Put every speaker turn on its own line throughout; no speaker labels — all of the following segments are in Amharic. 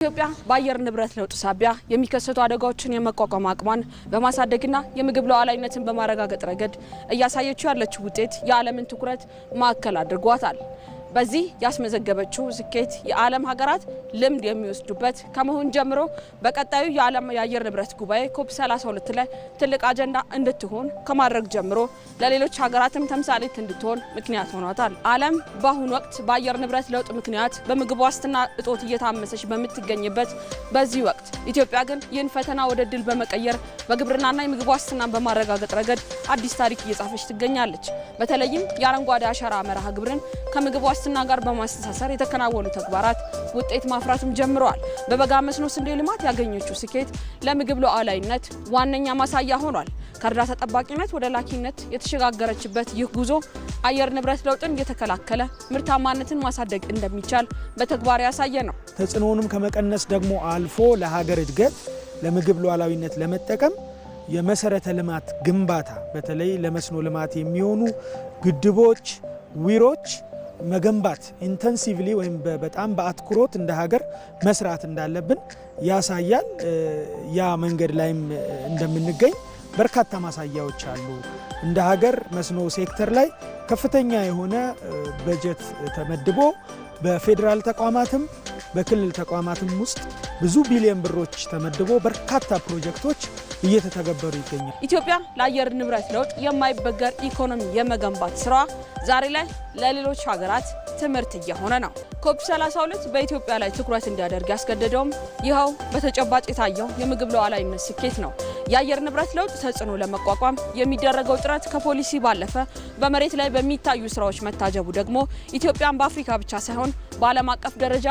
ኢትዮጵያ በአየር ንብረት ለውጥ ሳቢያ የሚከሰቱ አደጋዎችን የመቋቋም አቅሟን በማሳደግና የምግብ ሉዓላዊነትን በማረጋገጥ ረገድ እያሳየችው ያለችው ውጤት የዓለምን ትኩረት ማዕከል አድርጓታል። በዚህ ያስመዘገበችው ስኬት የዓለም ሀገራት ልምድ የሚወስዱበት ከመሆን ጀምሮ በቀጣዩ የዓለም የአየር ንብረት ጉባኤ ኮፕ32 ላይ ትልቅ አጀንዳ እንድትሆን ከማድረግ ጀምሮ ለሌሎች ሀገራትም ተምሳሌት እንድትሆን ምክንያት ሆኗታል። ዓለም በአሁኑ ወቅት በአየር ንብረት ለውጥ ምክንያት በምግብ ዋስትና እጦት እየታመሰች በምትገኝበት በዚህ ወቅት ኢትዮጵያ ግን ይህን ፈተና ወደ ድል በመቀየር በግብርናና የምግብ ዋስትናን በማረጋገጥ ረገድ አዲስ ታሪክ እየጻፈች ትገኛለች። በተለይም የአረንጓዴ አሻራ መርሃ ግብርን ከምግብ ዋስትና ጋር በማስተሳሰር የተከናወኑ ተግባራት ውጤት ማፍራትም ጀምረዋል። በበጋ መስኖ ስንዴ ልማት ያገኘችው ስኬት ለምግብ ሉዓላዊነት ዋነኛ ማሳያ ሆኗል። ከእርዳታ ጠባቂነት ወደ ላኪነት የተሸጋገረችበት ይህ ጉዞ አየር ንብረት ለውጥን እየተከላከለ ምርታማነትን ማሳደግ እንደሚቻል በተግባር ያሳየ ነው።
ተጽዕኖውንም ከመቀነስ ደግሞ አልፎ ለሀገር እድገት ለምግብ ሉዓላዊነት ለመጠቀም የመሰረተ ልማት ግንባታ በተለይ ለመስኖ ልማት የሚሆኑ ግድቦች፣ ዊሮች መገንባት ኢንተንሲቭሊ ወይም በጣም በአትኩሮት እንደ ሀገር መስራት እንዳለብን ያሳያል። ያ መንገድ ላይም እንደምንገኝ በርካታ ማሳያዎች አሉ። እንደ ሀገር መስኖ ሴክተር ላይ ከፍተኛ የሆነ በጀት ተመድቦ በፌዴራል ተቋማትም በክልል ተቋማትም ውስጥ ብዙ ቢሊዮን ብሮች ተመድቦ በርካታ ፕሮጀክቶች እየተተገበሩ ይገኛል።
ኢትዮጵያ ለአየር ንብረት ለውጥ የማይበገር ኢኮኖሚ የመገንባት ስራ ዛሬ ላይ ለሌሎች ሀገራት ትምህርት እየሆነ ነው። ኮፕ32 በኢትዮጵያ ላይ ትኩረት እንዲያደርግ ያስገደደውም ይኸው በተጨባጭ የታየው የምግብ ሉዓላዊነት ስኬት ነው። የአየር ንብረት ለውጥ ተጽዕኖ ለመቋቋም የሚደረገው ጥረት ከፖሊሲ ባለፈ በመሬት ላይ በሚታዩ ስራዎች መታጀቡ ደግሞ ኢትዮጵያን በአፍሪካ ብቻ ሳይሆን በዓለም አቀፍ ደረጃ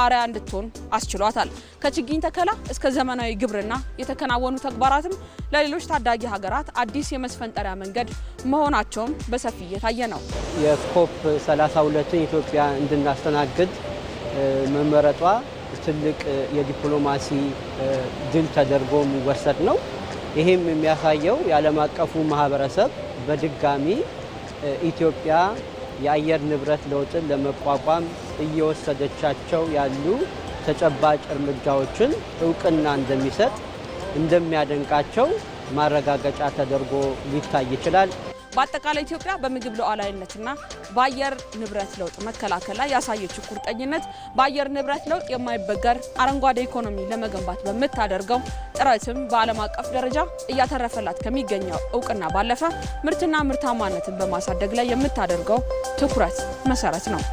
አርአያ እንድትሆን አስችሏታል። ከችግኝ ተከላ እስከ ዘመናዊ ግብርና የተከናወኑ ተግባራትም ለሌሎች ታዳጊ ሀገራት አዲስ የመስፈንጠሪያ መንገድ መሆናቸውም በሰፊ እየታየ ነው።
የኮፕ32 ኢትዮጵያ እንድናስተናግድ መመረጧ ትልቅ የዲፕሎማሲ ድል ተደርጎ የሚወሰድ ነው። ይህም የሚያሳየው የዓለም አቀፉ ማህበረሰብ በድጋሚ ኢትዮጵያ የአየር ንብረት ለውጥን ለመቋቋም እየወሰደቻቸው ያሉ ተጨባጭ እርምጃዎችን እውቅና እንደሚሰጥ እንደሚያደንቃቸው ማረጋገጫ ተደርጎ ሊታይ ይችላል።
በአጠቃላይ ኢትዮጵያ በምግብ ሉዓላዊነትና በአየር ንብረት ለውጥ መከላከል ላይ ያሳየችው ቁርጠኝነት በአየር ንብረት ለውጥ የማይበገር አረንጓዴ ኢኮኖሚ ለመገንባት በምታደርገው ጥረትም በዓለም አቀፍ ደረጃ እያተረፈላት ከሚገኘው እውቅና ባለፈ ምርትና ምርታማነትን በማሳደግ ላይ የምታደርገው ትኩረት መሰረት ነው።